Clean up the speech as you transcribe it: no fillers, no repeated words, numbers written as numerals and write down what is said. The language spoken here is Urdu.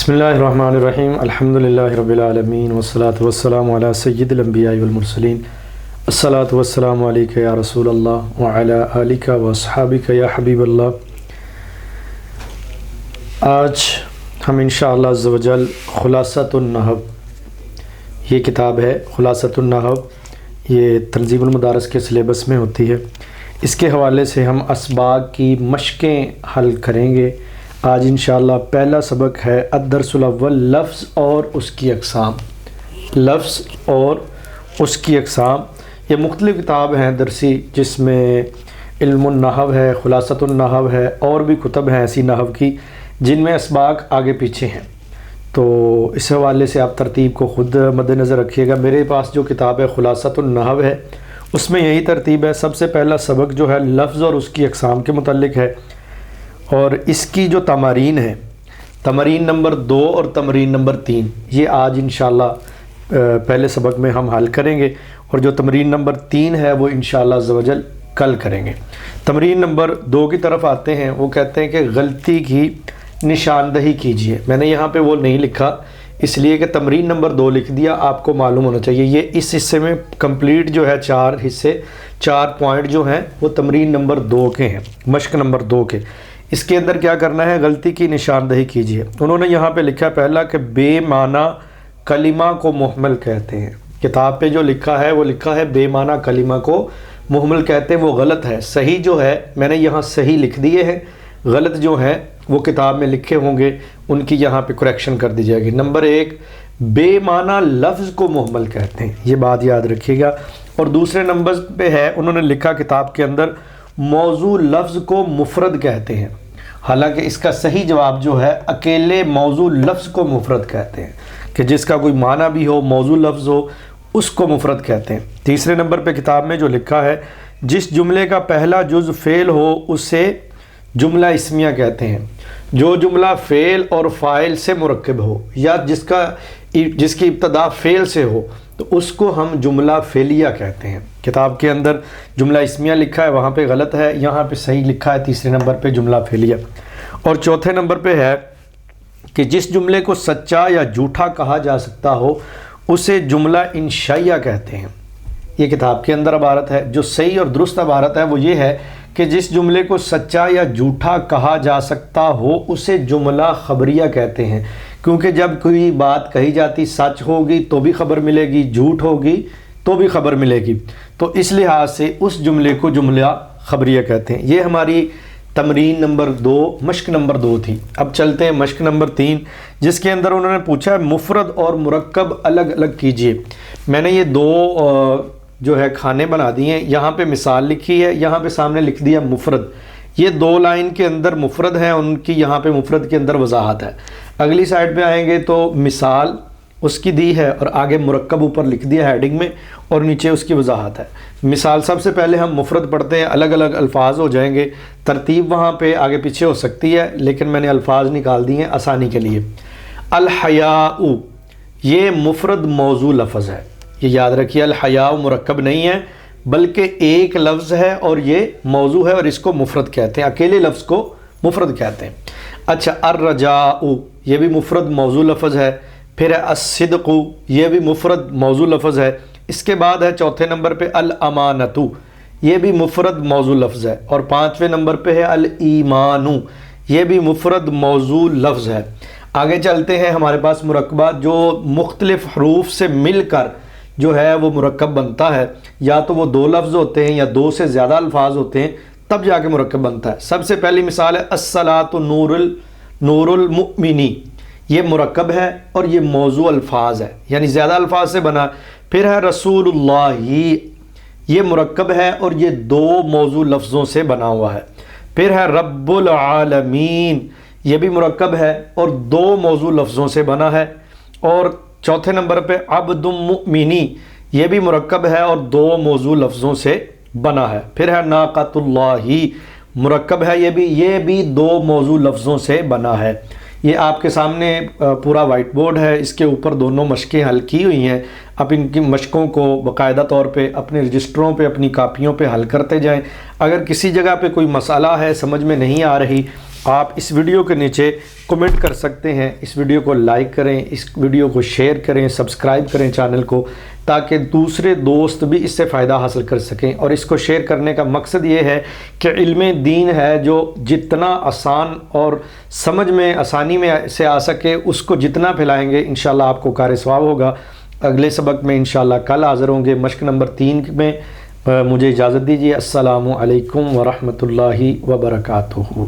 بسم اللہ الرحمن الرحیم الحمدللہ رب العالمین والصلاة والسلام علی سید الانبیاء والمرسلین الصلاة والسلام علیکہ یا رسول اللہ وعلی آلکہ واصحابکہ یا حبیب اللہ۔ آج ہم انشاءاللہ عز و جل خلاصۃ النحو، یہ کتاب ہے خلاصۃ النحو، یہ تنظیم المدارس کے سلیبس میں ہوتی ہے۔ اس کے حوالے سے ہم اسباق کی مشقیں حل کریں گے۔ آج انشاءاللہ پہلا سبق ہے الدرس الاول، لفظ اور اس کی اقسام۔ لفظ اور اس کی اقسام، یہ مختلف کتاب ہیں درسی، جس میں علم النحو ہے، خلاصۃ النحو ہے، اور بھی کتب ہیں ایسی نحو کی جن میں اسباق آگے پیچھے ہیں۔ تو اس حوالے سے آپ ترتیب کو خود مد نظر رکھیے گا۔ میرے پاس جو کتاب ہے خلاصۃ النحو ہے، اس میں یہی ترتیب ہے۔ سب سے پہلا سبق جو ہے لفظ اور اس کی اقسام کے متعلق ہے، اور اس کی جو تمارین ہے، تمرین نمبر 2 اور تمرین نمبر 3، یہ آج انشاءاللہ پہلے سبق میں ہم حل کریں گے، اور جو تمرین نمبر 3 ہے وہ انشاءاللہ عز و جل کل کریں گے۔ تمرین نمبر 2 کی طرف آتے ہیں۔ وہ کہتے ہیں کہ غلطی کی نشاندہی کیجیے۔ میں نے یہاں پہ وہ نہیں لکھا، اس لیے کہ تمرین نمبر 2 لکھ دیا، آپ کو معلوم ہونا چاہیے۔ یہ اس حصے میں کمپلیٹ جو ہے 4 حصے، 4 پوائنٹ جو ہیں وہ تمرین نمبر 2 کے ہیں، مشق نمبر 2 کے۔ اس کے اندر کیا کرنا ہے؟ غلطی کی نشاندہی کیجیے۔ انہوں نے یہاں پہ لکھا پہلا کہ بے معنی کلمہ کو محمل کہتے ہیں۔ کتاب پہ جو لکھا ہے وہ لکھا ہے بے معنی کلمہ کو محمل کہتے ہیں، وہ غلط ہے۔ صحیح جو ہے میں نے یہاں صحیح لکھ دیے ہیں، غلط جو ہیں وہ کتاب میں لکھے ہوں گے، ان کی یہاں پہ کریکشن کر دی جائے گی۔ نمبر 1، بے معنی لفظ کو محمل کہتے ہیں، یہ بات یاد رکھیے گا۔ اور دوسرے نمبر پہ ہے، انہوں نے لکھا کتاب کے اندر موضوع لفظ کو مفرد کہتے ہیں، حالانکہ اس کا صحیح جواب جو ہے اکیلے موضوع لفظ کو مفرد کہتے ہیں، کہ جس کا کوئی معنی بھی ہو، موضوع لفظ ہو، اس کو مفرد کہتے ہیں۔ تیسرے نمبر پہ کتاب میں جو لکھا ہے، جس جملے کا پہلا جز فعل ہو اسے جملہ اسمیہ کہتے ہیں۔ جو جملہ فعل اور فاعل سے مرکب ہو، یا جس کی ابتدا فعل سے ہو، تو اس کو ہم جملہ فعلیہ کہتے ہیں۔ کتاب کے اندر جملہ اسمیہ لکھا ہے، وہاں پہ غلط ہے، یہاں پہ صحیح لکھا ہے تیسرے نمبر پہ جملہ فعلیہ۔ اور چوتھے نمبر پہ ہے کہ جس جملے کو سچا یا جھوٹا کہا جا سکتا ہو اسے جملہ انشائیہ کہتے ہیں۔ یہ کتاب کے اندر عبارت ہے۔ جو صحیح اور درست عبارت ہے وہ یہ ہے کہ جس جملے کو سچا یا جھوٹا کہا جا سکتا ہو اسے جملہ خبریہ کہتے ہیں، کیونکہ جب کوئی بات کہی جاتی سچ ہوگی تو بھی خبر ملے گی، جھوٹ ہوگی تو بھی خبر ملے گی، تو اس لحاظ سے اس جملے کو جملہ خبریہ کہتے ہیں۔ یہ ہماری تمرین نمبر 2، مشق نمبر 2 تھی۔ اب چلتے ہیں مشق نمبر 3، جس کے اندر انہوں نے پوچھا ہے مفرد اور مرکب الگ الگ کیجیے۔ میں نے یہ 2 جو ہے کھانے بنا دیے ہیں، یہاں پہ مثال لکھی ہے، یہاں پہ سامنے لکھ دیا مفرد۔ یہ 2 لائن کے اندر مفرد ہیں، ان کی یہاں پہ مفرد کے اندر وضاحت ہے۔ اگلی سائڈ پہ آئیں گے تو مثال اس کی دی ہے، اور آگے مرکب اوپر لکھ دیا ہیڈنگ میں، اور نیچے اس کی وضاحت ہے۔ مثال سب سے پہلے ہم مفرد پڑھتے ہیں، الگ الگ الفاظ ہو جائیں گے، ترتیب وہاں پہ آگے پیچھے ہو سکتی ہے، لیکن میں نے الفاظ نکال دیے ہیں آسانی کے لیے۔ الحیاء، یہ مفرد موضوع لفظ ہے، یہ یاد رکھیے۔ الحیاء مرکب نہیں ہے، بلکہ ایک لفظ ہے اور یہ موضوع ہے، اور اس کو مفرد کہتے ہیں، اکیلے لفظ کو مفرد کہتے ہیں۔ اچھا، الرجاء، یہ بھی مفرد موضوع لفظ ہے۔ پھر ہے الصدق، یہ بھی مفرد موضوع لفظ ہے۔ اس کے بعد ہے چوتھے نمبر پہ الامانۃ، یہ بھی مفرد موضوع لفظ ہے۔ اور 5ویں نمبر پہ ہے الایمان، یہ بھی مفرد موضوع لفظ ہے۔ آگے چلتے ہیں، ہمارے پاس مرکبات جو مختلف حروف سے مل کر جو ہے وہ مرکب بنتا ہے، یا تو وہ 2 لفظ ہوتے ہیں یا 2 سے زیادہ الفاظ ہوتے ہیں، تب جا کے مرکب بنتا ہے۔ سب سے پہلی مثال ہے الصلاۃ نور المؤمنی، یہ مرکب ہے اور یہ موضوع الفاظ ہے، یعنی زیادہ الفاظ سے بنا۔ پھر ہے رسول اللہ، یہ مرکب ہے اور یہ 2 موضوع لفظوں سے بنا ہوا ہے۔ پھر ہے رب العالمین، یہ بھی مرکب ہے اور 2 موضوع لفظوں سے بنا ہے۔ اور چوتھے نمبر پہ عبد مؤمنی، یہ بھی مرکب ہے اور 2 موضوع لفظوں سے بنا ہے۔ پھر ہے ناقۃ اللہ، مرکب ہے، یہ بھی 2 موضوع لفظوں سے بنا ہے۔ یہ آپ کے سامنے پورا وائٹ بورڈ ہے، اس کے اوپر دونوں مشقیں حل کی ہوئی ہیں۔ اب ان کی مشقوں کو باقاعدہ طور پہ اپنے رجسٹروں پہ، اپنی کاپیوں پہ حل کرتے جائیں۔ اگر کسی جگہ پہ کوئی مسئلہ ہے، سمجھ میں نہیں آ رہی، آپ اس ویڈیو کے نیچے کمنٹ کر سکتے ہیں، اس ویڈیو کو لائک کریں، اس ویڈیو کو شیئر کریں، سبسکرائب کریں چینل کو، تاکہ دوسرے دوست بھی اس سے فائدہ حاصل کر سکیں۔ اور اس کو شیئر کرنے کا مقصد یہ ہے کہ علم دین ہے جو جتنا آسان اور سمجھ میں آسانی میں سے آ سکے، اس کو جتنا پھیلائیں گے انشاءاللہ آپ کو کار ثواب ہوگا۔ اگلے سبق میں انشاءاللہ کل حاضر ہوں گے، مشق نمبر 3 میں۔ مجھے اجازت دیجیے۔ السلام علیکم ورحمۃ اللہ وبرکاتہ۔